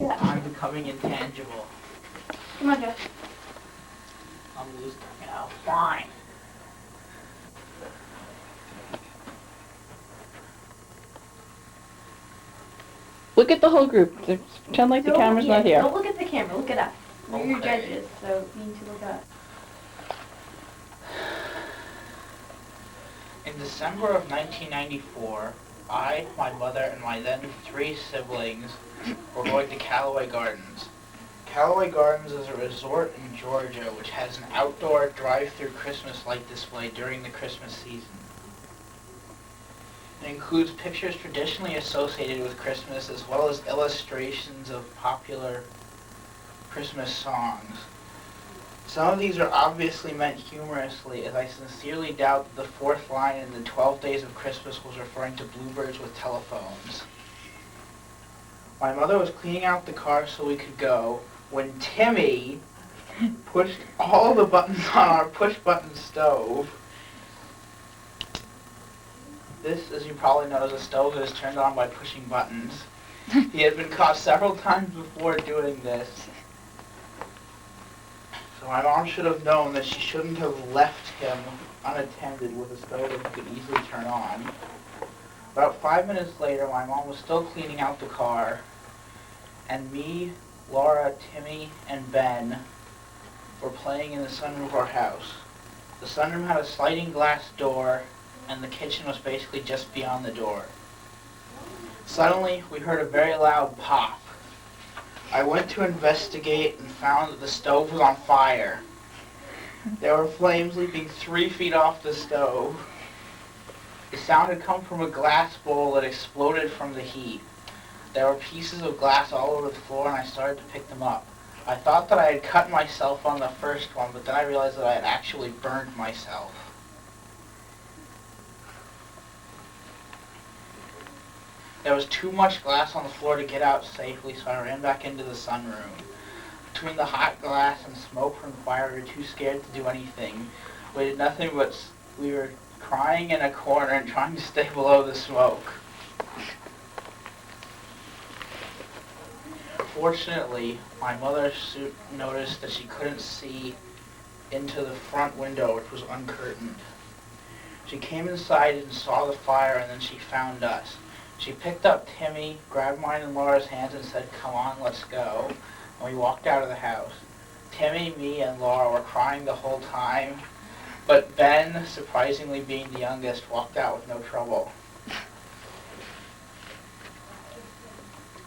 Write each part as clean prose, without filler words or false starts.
Yeah. I'm becoming intangible. Come on, Josh. I'm losing now. Fine. Look at the whole group. Pretend like the camera's not here. Don't look at the camera. Look at us. We're your Okay. judges, so you need to look at us. In December of 1994, I, my mother, and my then 3 siblings were going to Callaway Gardens. Callaway Gardens is a resort in Georgia which has an outdoor drive-through Christmas light display during the Christmas season. It includes pictures traditionally associated with Christmas as well as illustrations of popular Christmas songs. Some of these are obviously meant humorously, as I sincerely doubt that the 4th line in the 12 Days of Christmas was referring to bluebirds with telephones. My mother was cleaning out the car so we could go when Timmy pushed all the buttons on our push-button stove. This, as you probably know, is a stove that is turned on by pushing buttons. He had been caught several times before doing this. So my mom should have known that she shouldn't have left him unattended with a stove that he could easily turn on. About 5 minutes later, my mom was still cleaning out the car, and me, Laura, Timmy, and Ben were playing in the sunroom of our house. The sunroom had a sliding glass door, and the kitchen was basically just beyond the door. Suddenly, we heard a very loud pop. I went to investigate and found that the stove was on fire. There were flames leaping 3 feet off the stove. The sound had come from a glass bowl that exploded from the heat. There were pieces of glass all over the floor, and I started to pick them up. I thought that I had cut myself on the first one, but then I realized that I had actually burned myself. There was too much glass on the floor to get out safely, so I ran back into the sunroom. Between the hot glass and smoke from the fire, we were too scared to do anything. We did nothing but we were crying in a corner and trying to stay below the smoke. Fortunately, my mother noticed that she couldn't see into the front window, which was uncurtained. She came inside and saw the fire, and then she found us. She picked up Timmy, grabbed mine and Laura's hands, and said, "Come on, let's go." And we walked out of the house. Timmy, me, and Laura were crying the whole time, but Ben, surprisingly being the youngest, walked out with no trouble.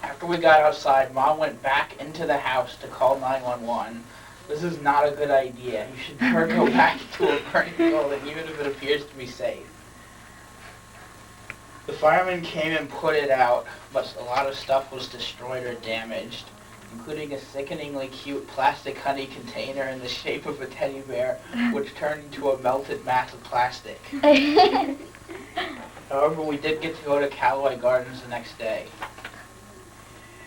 After we got outside, Mom went back into the house to call 911. This is not a good idea. You should never go back to a burning building, even if it appears to be safe. The firemen came and put it out, but a lot of stuff was destroyed or damaged, including a sickeningly cute plastic honey container in the shape of a teddy bear, which turned into a melted mass of plastic. However, we did get to go to Callaway Gardens the next day.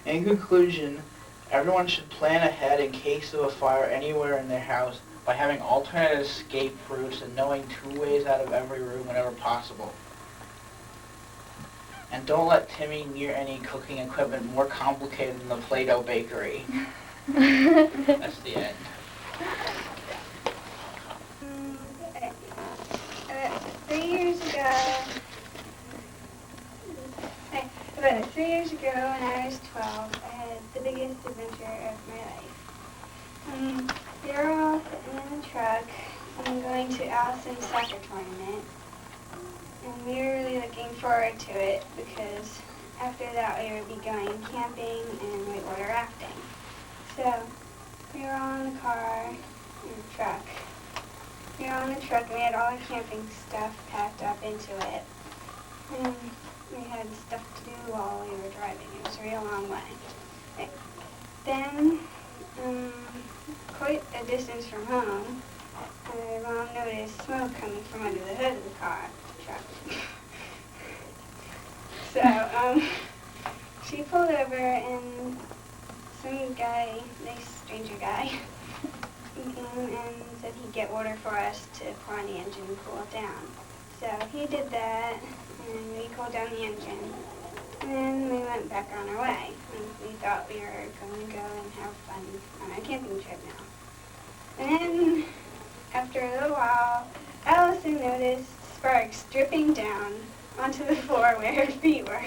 In conclusion, everyone should plan ahead in case of a fire anywhere in their house by having alternate escape routes and knowing 2 ways out of every room whenever possible. And don't let Timmy near any cooking equipment more complicated than the Play-Doh bakery. That's the end. About 3 years ago, when I was 12, I had the biggest adventure of my life. We were all sitting in the truck and going to Allison's soccer tournament. And we were really looking forward to it because after that we would be going camping and whitewater rafting. So we were all in the car, in the truck. We were on the truck and we had all our camping stuff packed up into it. And we had stuff to do while we were driving. It was a real long way. Okay. Then, quite a distance from home, my mom noticed smoke coming from under the hood of the car. So, she pulled over and some guy, nice stranger guy, came and said he'd get water for us to pour on the engine and cool it down. So he did that, and we cooled down the engine. And then we went back on our way. And we thought we were going to go and have fun on our camping trip now. And then, after a little while, Allison noticed sparks dripping down onto the floor where her feet were.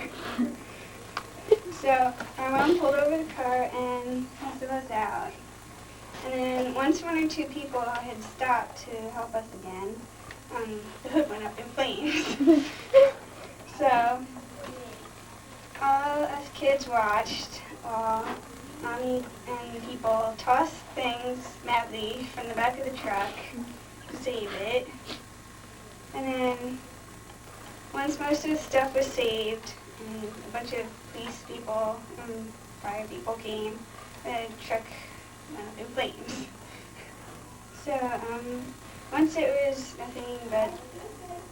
So our mom pulled over the car and busted us out. And then once one or two people had stopped to help us again, the hood went up in flames. So all us kids watched while Mommy and people tossed things madly from the back of the truck to save it. And then once most of the stuff was saved and a bunch of police people and fire people came, the truck went up in flames. So once it was nothing but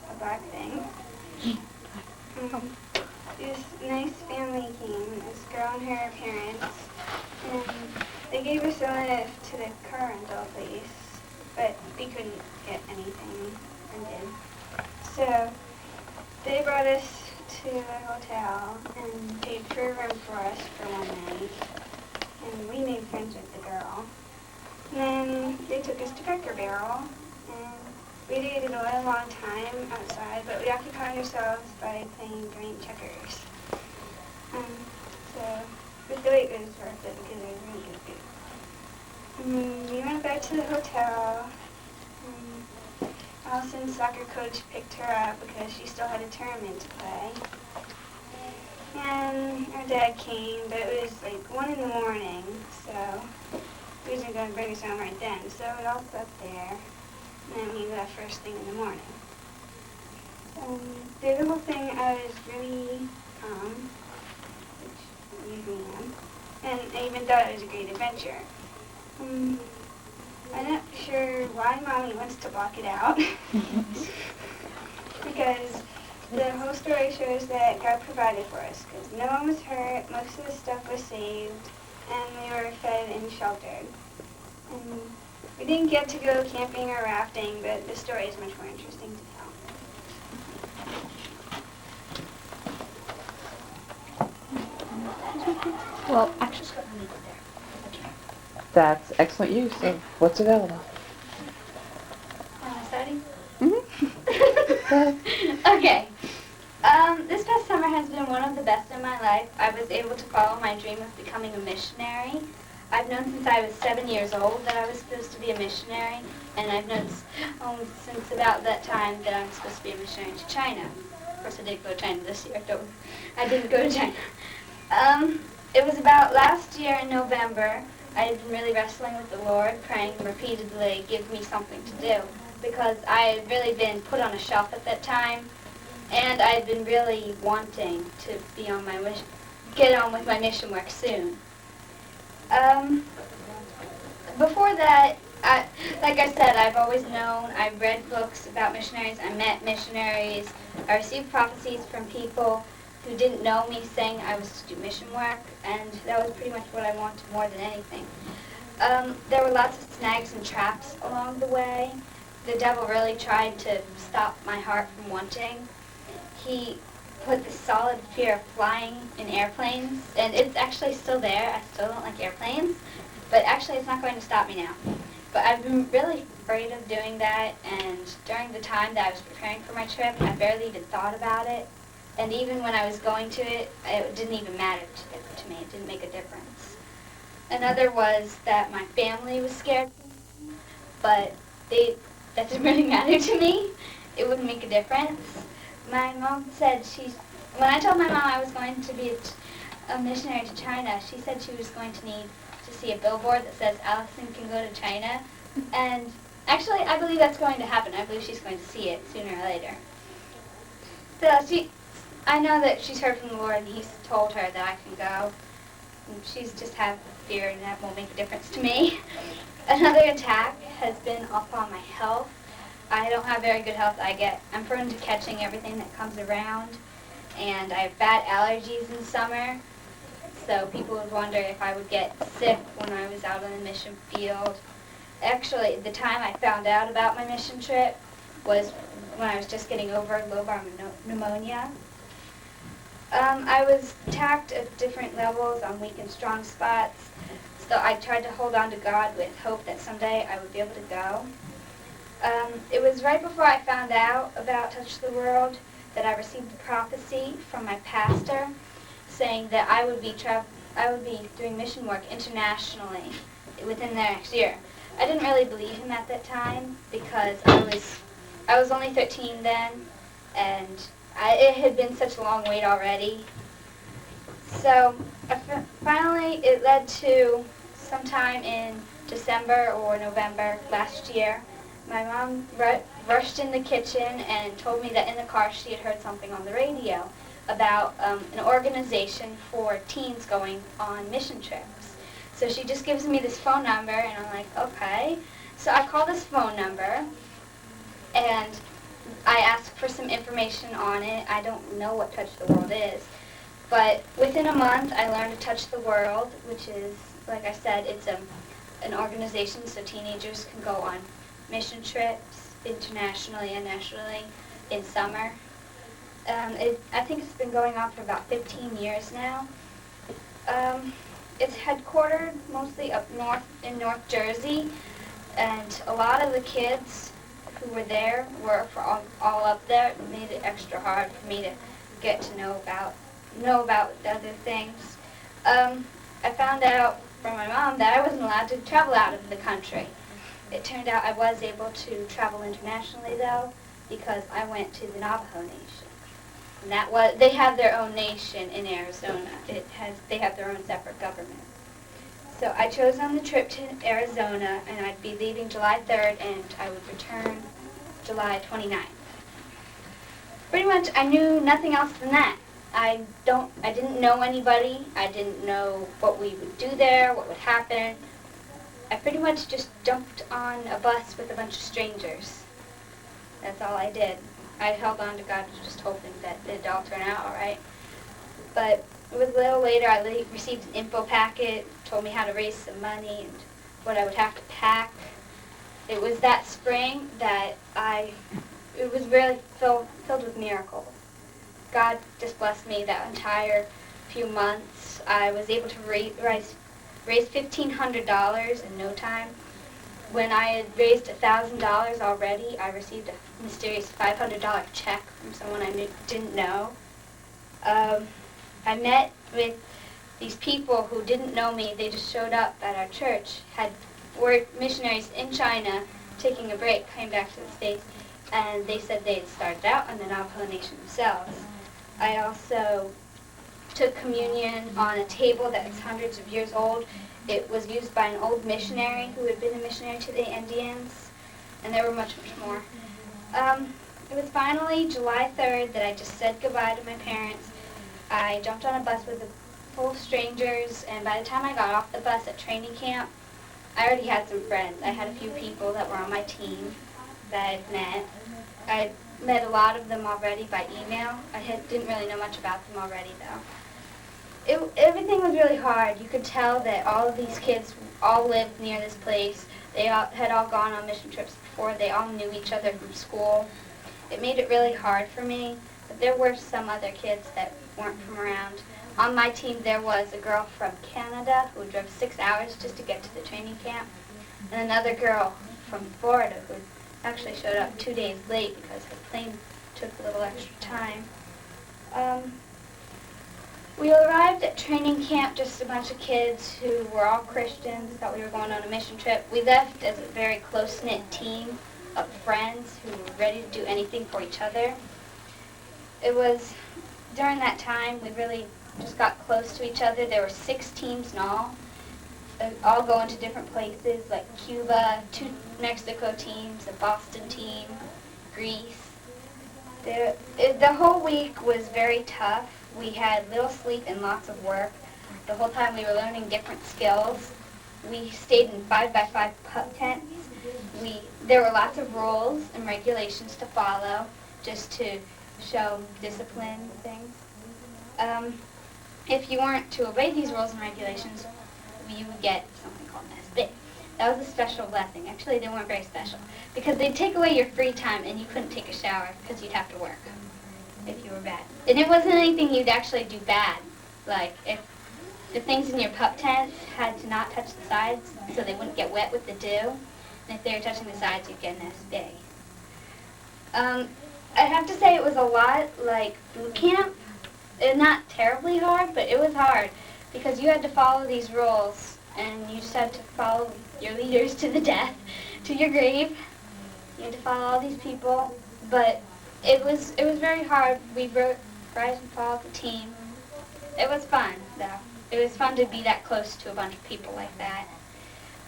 a black thing, this nice family came, this girl and her parents, and they gave us a lift to the car rental place, but we couldn't get anything rented. So they brought us to a hotel and paid for a room for us for one night, and we made friends with the girl. And then they took us to Cracker Barrel, and we did a long time outside, but we occupied ourselves by playing giant checkers. So the wait was worth it because it was really good food. We went back to the hotel. Allison's soccer coach picked her up because she still had a tournament to play. And our dad came, but it was like 1 in the morning, so he wasn't going to bring us home right then. So we all slept there, and then we left first thing in the morning. Through the whole thing, I was really calm, which I usually am, and I even thought it was a great adventure. I'm not sure why Mommy wants to block it out, because the whole story shows that God provided for us, because no one was hurt, most of the stuff was saved, and we were fed and sheltered. And we didn't get to go camping or rafting, but the story is much more interesting to tell. Well, actually, that's excellent use of what's available. Am I starting? Mm-hmm. Okay. This past summer has been one of the best in my life. I was able to follow my dream of becoming a missionary. I've known since I was 7 years old that I was supposed to be a missionary, and I've known since about that time that I'm supposed to be a missionary to China. Of course, I did go to China this year. I didn't go to China. It was about last year in November. I had been really wrestling with the Lord, praying repeatedly, give me something to do, because I had really been put on a shelf at that time, and I had been really wanting to be on my get on with my mission work soon. Before that, like I said, I've always known, I've read books about missionaries, I met missionaries, I received prophecies from people who didn't know me saying I was to do mission work, and that was pretty much what I wanted more than anything. There were lots of snags and traps along the way. The devil really tried to stop my heart from wanting. He put this solid fear of flying in airplanes, and it's actually still there. I still don't like airplanes, but actually it's not going to stop me now. But I've been really afraid of doing that, and during the time that I was preparing for my trip, I barely even thought about it. And even when I was going to it, it didn't even matter to me. It didn't make a difference. Another was that my family was scared, but that didn't really matter to me. It wouldn't make a difference. My mom said when I told my mom I was going to be a missionary to China, she said she was going to need to see a billboard that says Allison can go to China. And actually, I believe that's going to happen. I believe she's going to see it sooner or later. So I know that she's heard from the Lord, and He's told her that I can go. And she's just had fear, and that won't make a difference to me. Another attack has been upon my health. I don't have very good health. I'm prone to catching everything that comes around, and I have bad allergies in summer. So people would wonder if I would get sick when I was out on the mission field. Actually, the time I found out about my mission trip was when I was just getting over lobar pneumonia. I was attacked at different levels on weak and strong spots, so I tried to hold on to God with hope that someday I would be able to go. It was right before I found out about Touch the World that I received a prophecy from my pastor saying that I would be doing mission work internationally within the next year. I didn't really believe him at that time because I was only 13 then, and it had been such a long wait already. So finally it led to sometime in December or November last year. My mom rushed in the kitchen and told me that in the car she had heard something on the radio about an organization for teens going on mission trips. So she just gives me this phone number, and I'm like, okay. So I call this phone number, and I ask for some information on it. I don't know what Touch the World is. But within a month, I learned to Touch the World, which is, like I said, it's an organization so teenagers can go on mission trips internationally and nationally in summer. I think it's been going on for about 15 years now. It's headquartered mostly up north in North Jersey, and a lot of the kids who were there were all up there. It made it extra hard for me to get to know about other things. I found out from my mom that I wasn't allowed to travel out of the country. It turned out I was able to travel internationally though, because I went to the Navajo Nation. And they have their own nation in Arizona. They have their own separate government. So I chose on the trip to Arizona, and I'd be leaving July 3rd, and I would return July 29th. Pretty much, I knew nothing else than that. I didn't know anybody. I didn't know what we would do there, what would happen. I pretty much just jumped on a bus with a bunch of strangers. That's all I did. I held on to God, just hoping that it'd all turn out all right. But it was a little later, I received an info packet, told me how to raise some money and what I would have to pack. It was that spring that it was really filled with miracles. God just blessed me that entire few months. I was able to raise $1,500 in no time. When I had raised $1,000 already, I received a mysterious $500 check from someone I didn't know. I met with these people who didn't know me. They just showed up at our church, were missionaries in China taking a break, came back to the States, and they said they had started out on the Navajo Nation themselves. I also took communion on a table that's hundreds of years old. It was used by an old missionary who had been a missionary to the Indians, and there were much more. It was finally July 3rd that I just said goodbye to my parents. I jumped on a bus with full of strangers, and by the time I got off the bus at training camp, I already had some friends. I had a few people that were on my team that I'd met. I'd met a lot of them already by email. Didn't really know much about them already, though. Everything was really hard. You could tell that all of these kids all lived near this place. They had all gone on mission trips before. They all knew each other from school. It made it really hard for me, but there were some other kids that weren't from around. On my team, there was a girl from Canada who drove 6 hours just to get to the training camp, and another girl from Florida who actually showed up 2 days late because her plane took a little extra time. We arrived at training camp, just a bunch of kids who were all Christians, thought we were going on a mission trip. We left as a very close-knit team of friends who were ready to do anything for each other. It was, during that time, we really just got close to each other. There were 6 teams in all going to different places, like Cuba, 2 Mexico teams, a Boston team, Greece. The whole week was very tough. We had little sleep and lots of work. The whole time we were learning different skills. We stayed in 5x5 pup tents. There were lots of rules and regulations to follow, just to show discipline and things. If you weren't to obey these rules and regulations, you would get something called nesbit. That was a special blessing. Actually, they weren't very special, because they'd take away your free time and you couldn't take a shower because you'd have to work. if you were bad. And it wasn't anything you'd actually do bad. Like, if the things in your pup tents had to not touch the sides so they wouldn't get wet with the dew. And if they were touching the sides, you'd get an SB. I have to say it was a lot like boot camp. Not terribly hard, but it was hard because you had to follow these rules and you just had to follow your leaders to the death, to your grave. You had to follow all these people, but it was very hard. We wrote Rise and Fall of the Team. It was fun, though. It was fun to be that close to a bunch of people like that.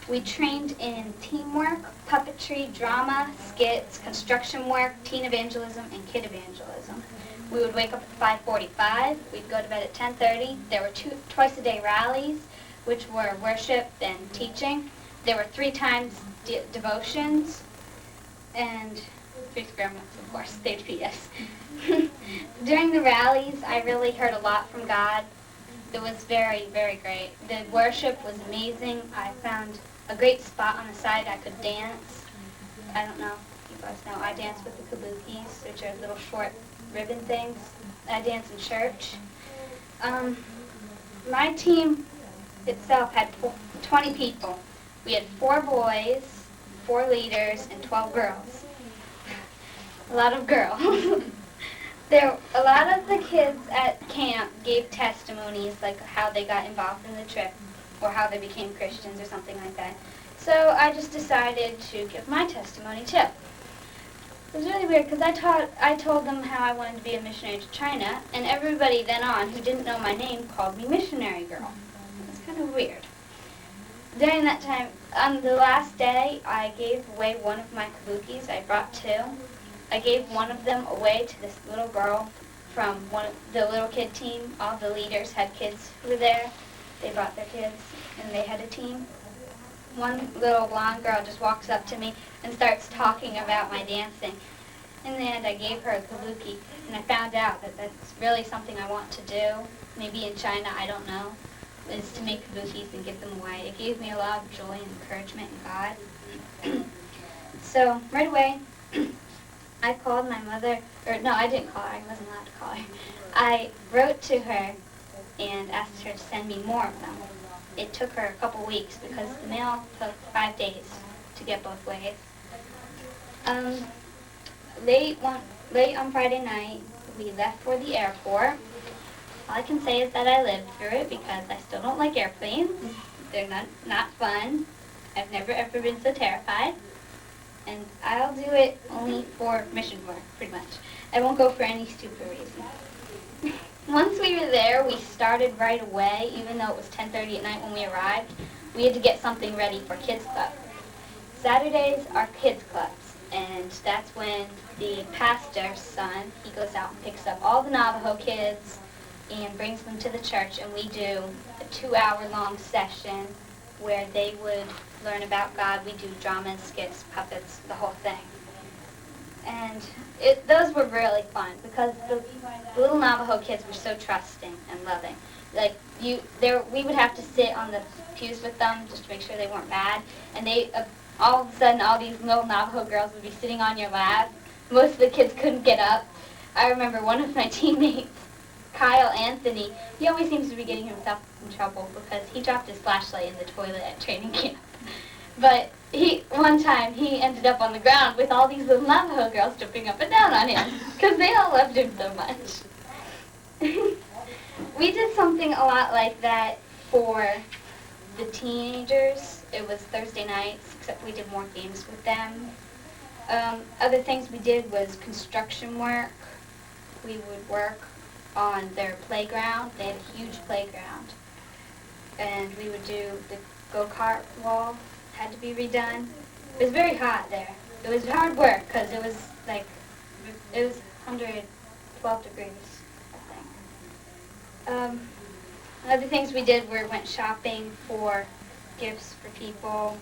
We trained in teamwork, puppetry, drama, skits, construction work, teen evangelism, and kid evangelism. We would wake up at 5:45. We'd go to bed at 10:30. There were twice-a-day rallies, which were worship and teaching. There were 3 times devotions, and 3 sacraments, of course. They'd feed us. During the rallies, I really heard a lot from God. It was very, very great. The worship was amazing. I found a great spot on the side I could dance. I don't know if you guys know. I dance with the kabukis, which are little short ribbon things. I dance in church. My team itself had 20 people. We had 4 boys, 4 leaders, and 12 girls. A lot of girls. A lot of the kids at camp gave testimonies, like how they got involved in the trip, or how they became Christians, or something like that. So I just decided to give my testimony too. It was really weird because I told them how I wanted to be a missionary to China, and everybody then on who didn't know my name called me missionary girl. It was kind of weird. During that time, on the last day, I gave away one of my kabukis. I brought 2. I gave one of them away to this little girl from the little kid team. All the leaders had kids who were there. They brought their kids, and they had a team. One little blonde girl just walks up to me and starts talking about my dancing. In the end, I gave her a kabuki, and I found out that that's really something I want to do. Maybe in China, I don't know, is to make kabukis and give them away. It gave me a lot of joy and encouragement in God. So right away, I called my mother, or no, I didn't call her. I wasn't allowed to call her. I wrote to her and asked her to send me more of them. It took her a couple weeks because the mail took 5 days to get both ways. Late on Friday night, we left for the airport. All I can say is that I lived through it because I still don't like airplanes. They're not fun. I've never ever been so terrified. And I'll do it only for mission work, pretty much. I won't go for any stupid reason. Once we were there, we started right away, even though it was 10:30 at night when we arrived. We had to get something ready for Kids Club. Saturdays are Kids Clubs, and that's when the pastor's son, he goes out and picks up all the Navajo kids and brings them to the church, and we do a 2-hour-long session where they would learn about God. We do dramas, skits, puppets, the whole thing. And those were really fun because the little Navajo kids were so trusting and loving. Like we would have to sit on the pews with them just to make sure they weren't bad. And all of a sudden, all these little Navajo girls would be sitting on your lap. Most of the kids couldn't get up. I remember one of my teammates, Kyle Anthony, he always seems to be getting himself in trouble because he dropped his flashlight in the toilet at training camp. But one time he ended up on the ground with all these little Navajo girls jumping up and down on him because they all loved him so much. We did something a lot like that for the teenagers. It was Thursday nights, except we did more games with them. Other things we did was construction work. We would work on their playground. They had a huge playground. And we would do the go-kart wall. Had to be redone. It was very hot there. It was hard work because it was 112 degrees, I think. Other things we did went shopping for gifts for people.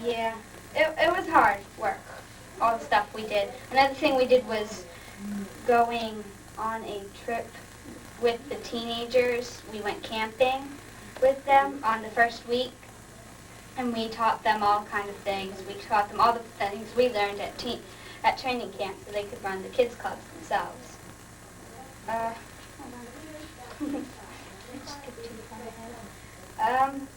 Yeah, it was hard work, all the stuff we did. Another thing we did was going on a trip with the teenagers. We went camping with them on the first week. and we taught them all kind of things. We taught them all the things we learned at training camp so they could run the kids clubs themselves. Hold on. I skipped too far ahead.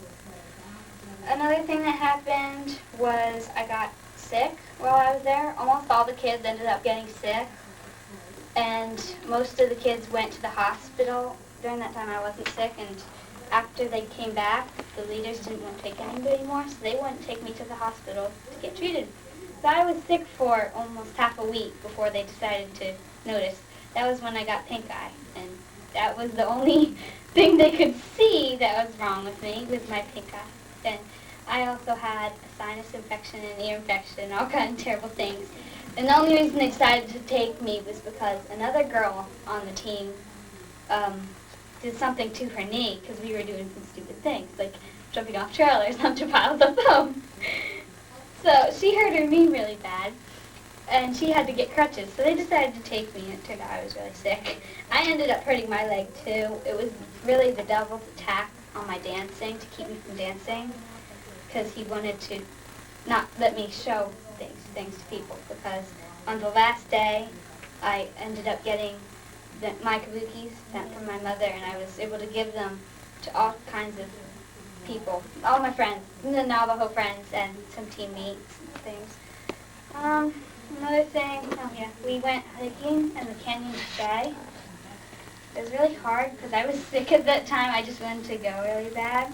Another thing that happened was I got sick while I was there. Almost all the kids ended up getting sick, and most of the kids went to the hospital. During that time I wasn't sick, and after they came back, the leaders didn't want to take anybody more, so they wouldn't take me to the hospital to get treated. So I was sick for almost half a week before they decided to notice. That was when I got pink eye, and that was the only thing they could see that was wrong with me, was my pink eye. And I also had a sinus infection and ear infection, all kinds of terrible things. And the only reason they decided to take me was because another girl on the team did something to her knee, because we were doing some stupid things, like jumping off trailers onto piles of foam. So she hurt her knee really bad, and she had to get crutches, so they decided to take me, and it turned out I was really sick. I ended up hurting my leg too. It was really the devil's attack on my dancing to keep me from dancing, because he wanted to not let me show things to people, because on the last day I ended up getting my kabukis sent from my mother, and I was able to give them to all kinds of people, all my friends, the Navajo friends, and some teammates and things. Another thing, we went hiking in the Canyon of Shay. It was really hard because I was sick at that time. I just wanted to go really bad.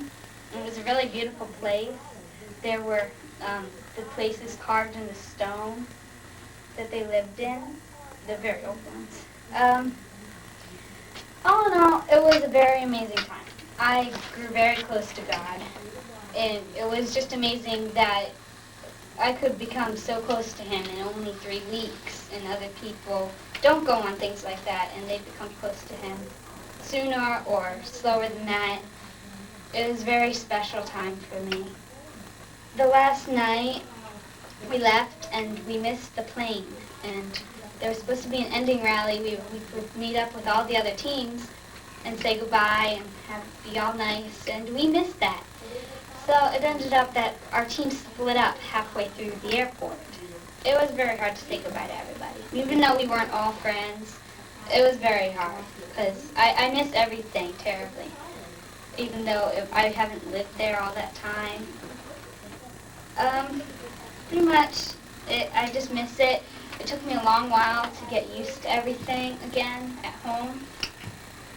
It was a really beautiful place. There were the places carved in the stone that they lived in, the very old ones. All in all, it was a very amazing time. I grew very close to God, and it was just amazing that I could become so close to Him in only 3 weeks, and other people don't go on things like that, and they become close to Him sooner or slower than that. It was a very special time for me. The last night, we left, and we missed the plane, and there was supposed to be an ending rally. We would meet up with all the other teams and say goodbye and be all nice, and we missed that. So it ended up that our team split up halfway through the airport. It was very hard to say goodbye to everybody. Even though we weren't all friends, it was very hard, because I miss everything terribly, even though I haven't lived there all that time. Pretty much, I just miss it. It took me a long while to get used to everything again at home.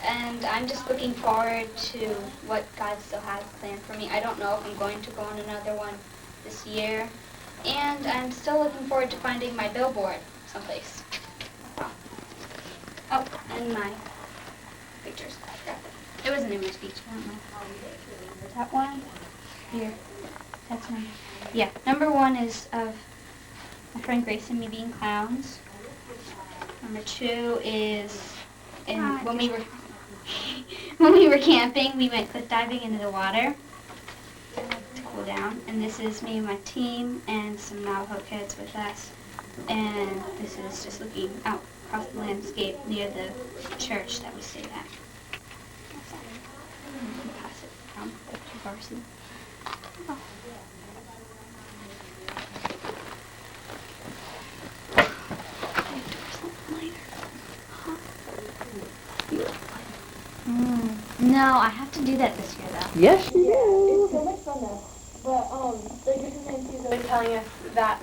And I'm just looking forward to what God still has planned for me. I don't know if I'm going to go on another one this year. And I'm still looking forward to finding my billboard someplace. Oh, and my pictures. It wasn't in my speech. I don't know. That one? Here. That's one. Yeah. Number 1 is of my friend Grace and me being clowns. Number 2 is when we were camping, we went cliff diving into the water to cool down. And this is me and my team and some Navajo kids with us. And this is just looking out across the landscape near the church that we stayed at. Pass it down to Varsity. Oh. No, I have to do that this year, though. Yes, you It's so much fun though. But like Mrs. Nancy's always telling us that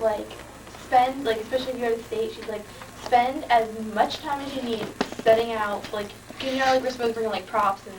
spend especially if you go to state, she's like spend as much time as you need setting out we're supposed to bring props and